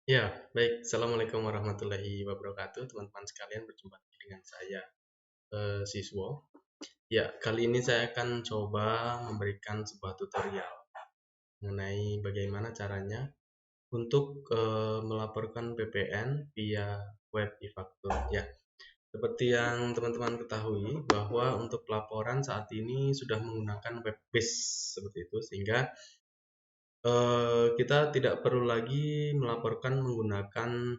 Ya, baik. Assalamualaikum warahmatullahi wabarakatuh, teman-teman sekalian. Berjumpa lagi dengan saya, Siswo. Ya, kali ini saya akan coba memberikan sebuah tutorial mengenai bagaimana caranya untuk melaporkan PPN via web e-faktur. Ya, seperti yang teman-teman ketahui bahwa untuk pelaporan saat ini sudah menggunakan web based seperti itu, sehingga kita tidak perlu lagi melaporkan menggunakan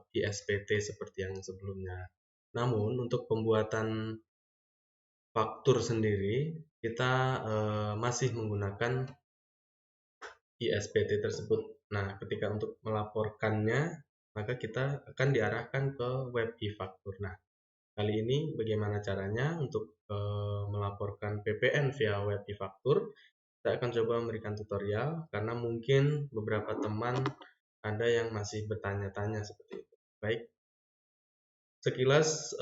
ISPT seperti yang sebelumnya. Namun untuk pembuatan faktur sendiri kita masih menggunakan ISPT tersebut. Nah, ketika untuk melaporkannya maka kita akan diarahkan ke web e-faktur. Nah, kali ini bagaimana caranya untuk melaporkan PPN via web e-faktur? Saya akan coba memberikan tutorial karena mungkin beberapa teman ada yang masih bertanya-tanya seperti itu. Baik, sekilas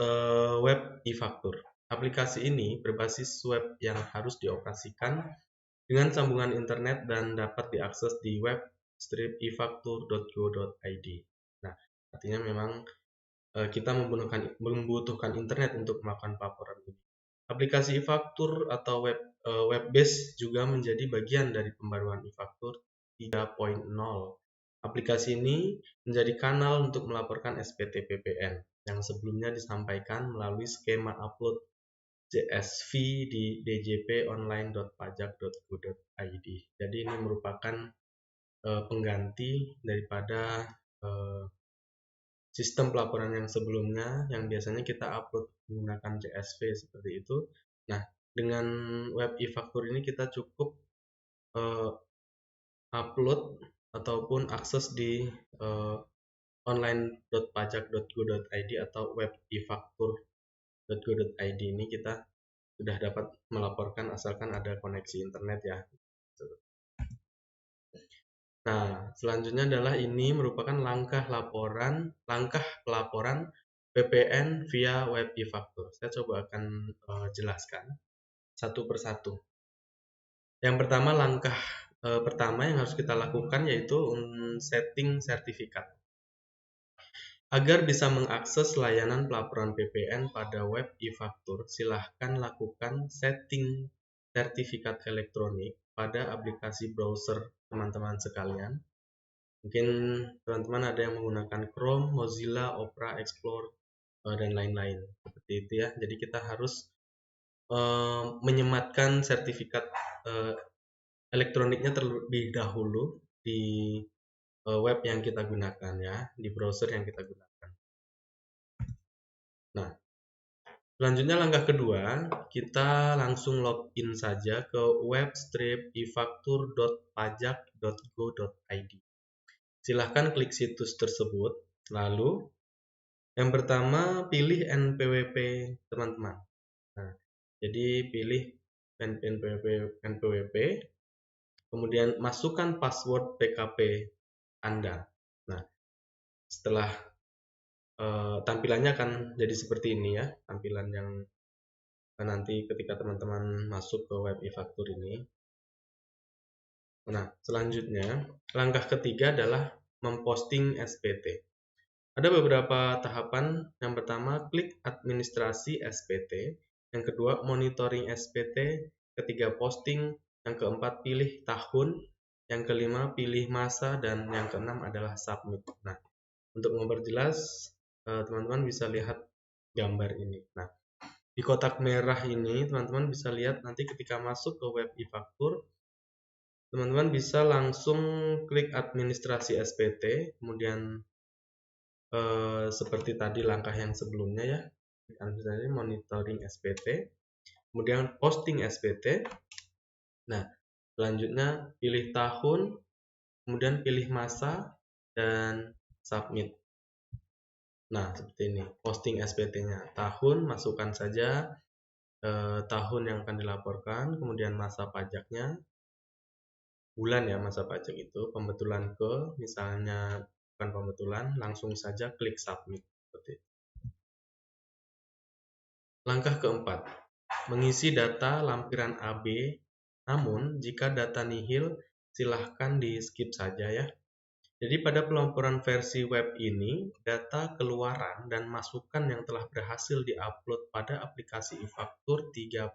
web e-faktur. Aplikasi ini berbasis web yang harus dioperasikan dengan sambungan internet dan dapat diakses di web stripefaktur.go.id. Nah, artinya memang kita membutuhkan internet untuk melakukan pelaporan ini. Aplikasi e-faktur atau web based juga menjadi bagian dari pembaruan e-faktur 3.0. Aplikasi ini menjadi kanal untuk melaporkan SPT PPN yang sebelumnya disampaikan melalui skema upload CSV di djponline.pajak.go.id. Jadi ini merupakan pengganti daripada eh, sistem pelaporan yang sebelumnya yang biasanya kita upload menggunakan CSV seperti itu. Nah, dengan web e-faktur ini kita cukup uh, upload ataupun akses di uh, online.pajak.go.id atau web e-faktur.go.id. Ini kita sudah dapat melaporkan asalkan ada koneksi internet ya. Nah, selanjutnya adalah ini merupakan langkah pelaporan PPN via web e-faktur. Saya coba akan jelaskan satu persatu. Yang pertama, langkah pertama yang harus kita lakukan yaitu setting sertifikat. Agar bisa mengakses layanan pelaporan PPN pada web e-faktur, silahkan lakukan setting sertifikat elektronik pada aplikasi browser teman-teman sekalian. Mungkin teman-teman ada yang menggunakan Chrome, Mozilla, Opera, Explorer, dan lain-lain. Seperti itu ya. Jadi kita harus menyematkan sertifikat elektroniknya terlebih dahulu di web yang kita gunakan ya, di browser yang kita gunakan. Nah, selanjutnya langkah kedua, kita langsung login saja ke web stripefaktur.pajak.go.id. Silahkan klik situs tersebut, lalu yang pertama pilih NPWP teman-teman. Nah, jadi pilih NPWP, kemudian masukkan password PKP Anda. Nah, setelah tampilannya akan jadi seperti ini ya, tampilan yang nanti ketika teman-teman masuk ke web e-faktur ini. Nah, selanjutnya langkah ketiga adalah memposting SPT. Ada beberapa tahapan. Yang pertama, klik administrasi SPT. Yang kedua, monitoring SPT. Ketiga, posting. Yang keempat, pilih tahun. Yang kelima, pilih masa. Dan yang keenam adalah submit. Nah, untuk memperjelas, teman-teman bisa lihat gambar ini. Nah, di kotak merah ini, teman-teman bisa lihat nanti ketika masuk ke web e-faktur, teman-teman bisa langsung klik administrasi SPT, kemudian seperti tadi langkah yang sebelumnya ya, misalnya monitoring SPT, kemudian posting SPT. Nah, selanjutnya pilih tahun, kemudian pilih masa dan submit. Nah, seperti ini posting SPT-nya. Tahun masukkan saja tahun yang akan dilaporkan, kemudian masa pajaknya bulan ya, masa pajak itu pembetulan ke, misalnya bukan pembetulan, langsung saja klik submit seperti itu. Langkah keempat, mengisi data lampiran AB, namun jika data nihil silahkan di skip saja ya. Jadi pada pelaporan versi web ini, data keluaran dan masukan yang telah berhasil diupload pada aplikasi e-faktur 3.0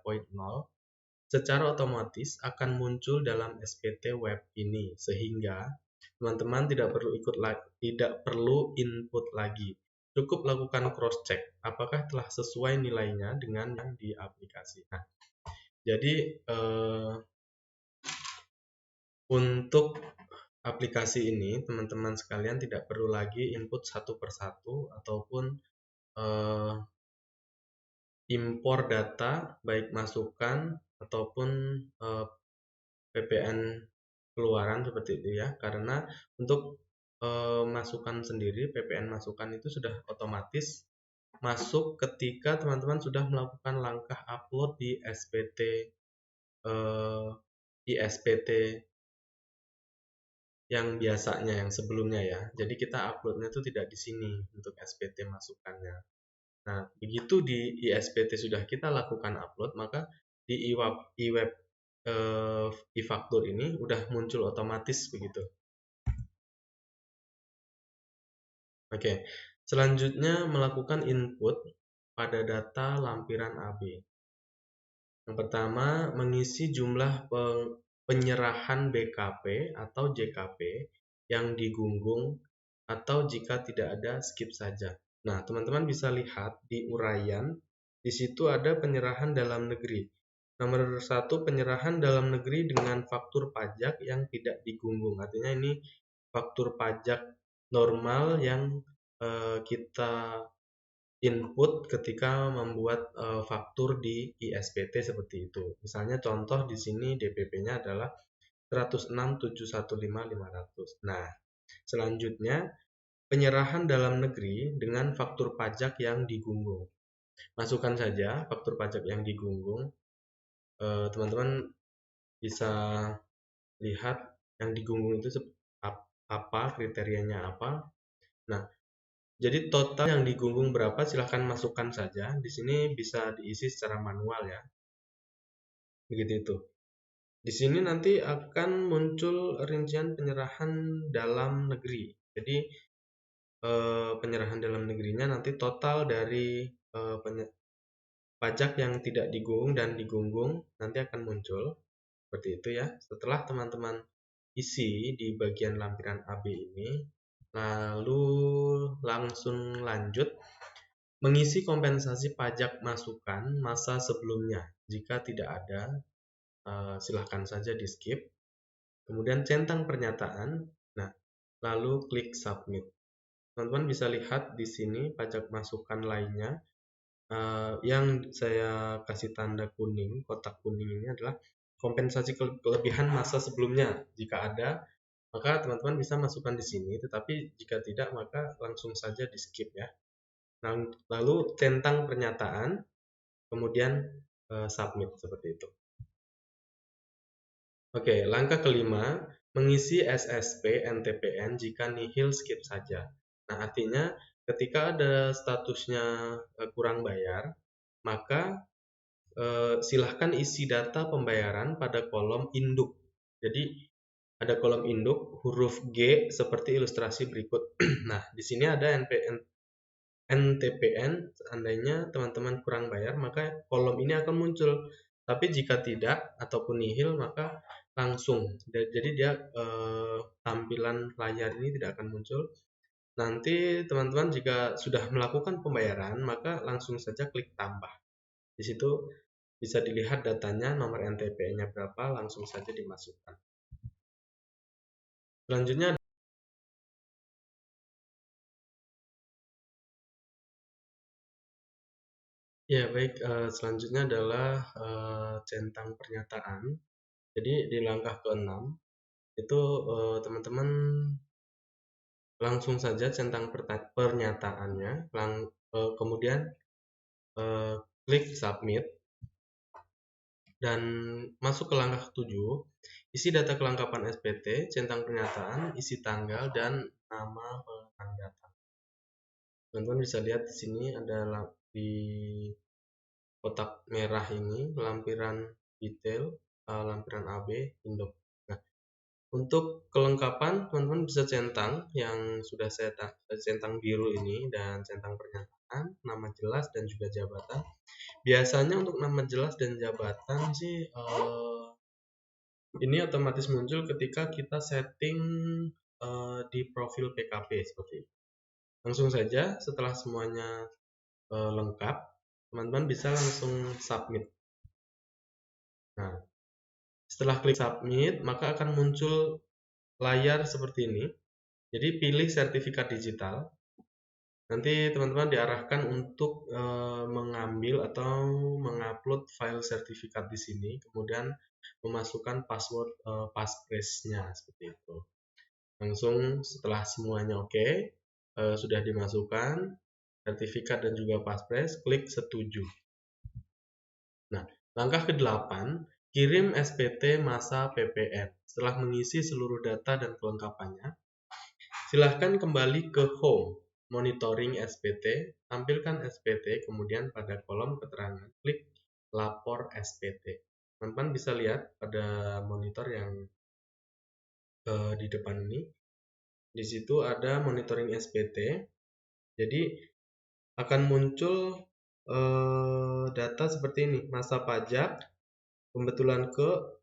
secara otomatis akan muncul dalam SPT web ini, sehingga teman-teman tidak perlu input lagi. Cukup lakukan cross check apakah telah sesuai nilainya dengan yang di aplikasi. Nah, jadi untuk aplikasi ini teman-teman sekalian tidak perlu lagi input satu persatu ataupun impor data baik masukan ataupun PPN keluaran seperti itu ya, karena untuk masukan sendiri, PPN masukan itu sudah otomatis masuk ketika teman-teman sudah melakukan langkah upload di SPT yang biasanya, yang sebelumnya ya. Jadi kita uploadnya itu tidak di sini untuk SPT masukannya. Nah, begitu di ISPT sudah kita lakukan upload, maka di iWeb e-faktur ini udah muncul otomatis begitu. Oke, selanjutnya melakukan input pada data lampiran AB. Yang pertama, mengisi jumlah penyerahan BKP atau JKP yang digunggung, atau jika tidak ada skip saja. Nah, teman-teman bisa lihat di uraian, di situ ada penyerahan dalam negeri. Nomor 1, penyerahan dalam negeri dengan faktur pajak yang tidak digunggung. Artinya ini faktur pajak normal yang kita input ketika membuat faktur di ISPT seperti itu. Misalnya contoh di sini DPP-nya adalah 106.715.500. Nah, selanjutnya penyerahan dalam negeri dengan faktur pajak yang digunggung. Masukkan saja faktur pajak yang digunggung. Teman-teman bisa lihat yang digunggung itu apa, kriterianya apa. Nah, jadi total yang digunggung berapa silahkan masukkan saja. Di sini bisa diisi secara manual ya. Begitu itu. Di sini nanti akan muncul rincian penyerahan dalam negeri. Jadi penyerahan dalam negerinya nanti total dari pajak yang tidak digunggung dan digunggung nanti akan muncul. Seperti itu ya. Setelah teman-teman isi di bagian lampiran AB ini, lalu langsung lanjut mengisi kompensasi pajak masukan masa sebelumnya. Jika tidak ada, silahkan saja di skip. Kemudian centang pernyataan. Nah, lalu klik submit. Teman-teman bisa lihat di sini pajak masukan lainnya. Yang saya kasih tanda kuning, kotak kuning ini adalah kompensasi kelebihan masa sebelumnya. Jika ada, maka teman-teman bisa masukkan di sini. Tetapi jika tidak, maka langsung saja di skip ya. Lalu centang pernyataan, kemudian submit seperti itu. Oke, langkah kelima, mengisi SSP NTPN jika nihil skip saja. Nah, artinya ketika ada statusnya kurang bayar, maka silahkan isi data pembayaran pada kolom induk. Jadi ada kolom induk huruf G seperti ilustrasi berikut. Nah, di sini ada NTPN, seandainya teman-teman kurang bayar, maka kolom ini akan muncul. Tapi jika tidak ataupun nihil, maka langsung. Jadi dia tampilan layar ini tidak akan muncul. Nanti teman-teman jika sudah melakukan pembayaran, maka langsung saja klik tambah. Di situ bisa dilihat datanya, nomor NTPN-nya berapa, langsung saja dimasukkan. Selanjutnya, ya baik, selanjutnya adalah centang pernyataan. Jadi di langkah ke-6 itu teman-teman langsung saja centang pernyataannya, kemudian klik submit dan masuk ke langkah 7, isi data kelengkapan SPT, centang pernyataan, isi tanggal dan nama penanda. Teman-teman bisa lihat di sini ada di kotak merah ini lampiran detail, lampiran AB, induk. Nah, Untuk kelengkapan, teman-teman bisa centang yang sudah saya centang biru ini dan centang pernyataan, nama jelas dan juga jabatan. Biasanya untuk nama jelas dan jabatan sih ini otomatis muncul ketika kita setting di profil PKP seperti itu. Langsung saja setelah semuanya lengkap, teman-teman bisa langsung submit. Nah, setelah klik submit, maka akan muncul layar seperti ini. Jadi pilih sertifikat digital. Nanti teman-teman diarahkan untuk mengambil atau mengupload file sertifikat di sini, kemudian memasukkan password passphrase-nya seperti itu. Langsung setelah semuanya oke, sudah dimasukkan sertifikat dan juga passphrase, klik setuju. Nah, langkah ke-8, kirim SPT masa PPN. Setelah mengisi seluruh data dan kelengkapannya, silahkan kembali ke Home, Monitoring SPT, tampilkan SPT, kemudian pada kolom keterangan, klik Lapor SPT. Teman-teman bisa lihat pada monitor yang di depan ini, di situ ada monitoring SPT. Jadi akan muncul data seperti ini, masa pajak, pembetulan ke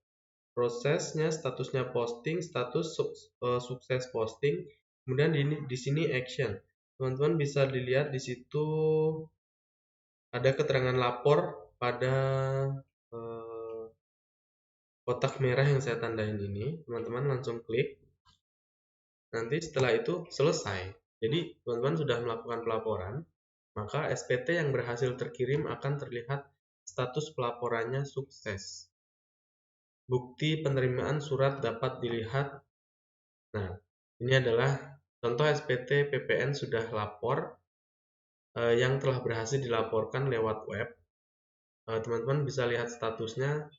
prosesnya, statusnya posting, status sukses posting, kemudian di sini action. Teman-teman bisa dilihat di situ ada keterangan lapor pada kotak merah yang saya tandain ini. Teman-teman langsung klik. Nanti setelah itu selesai. Jadi teman-teman sudah melakukan pelaporan, maka SPT yang berhasil terkirim akan terlihat status pelaporannya sukses. Bukti penerimaan surat dapat dilihat. Nah, ini adalah contoh SPT PPN sudah lapor yang telah berhasil dilaporkan lewat web. Teman-teman bisa lihat statusnya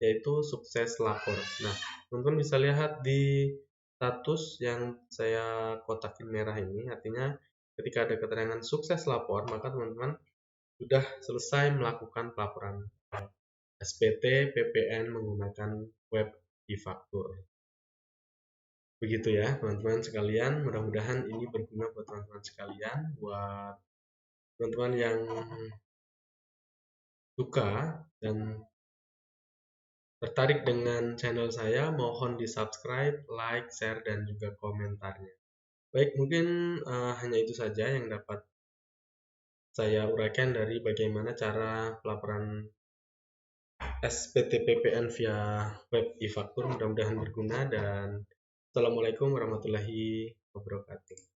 yaitu sukses lapor. Nah, teman-teman bisa lihat di status yang saya kotakin merah ini, artinya ketika ada keterangan sukses lapor, maka teman-teman sudah selesai melakukan pelaporan SPT PPN menggunakan web e-faktur. Begitu ya teman-teman sekalian, mudah-mudahan ini berguna buat teman-teman sekalian, buat teman-teman yang suka dan tertarik dengan channel saya, mohon di subscribe, like, share, dan juga komentarnya. Baik, mungkin hanya itu saja yang dapat saya uraikan dari bagaimana cara pelaporan SPT PPN via web e-faktur. Mudah-mudahan berguna dan Assalamualaikum warahmatullahi wabarakatuh.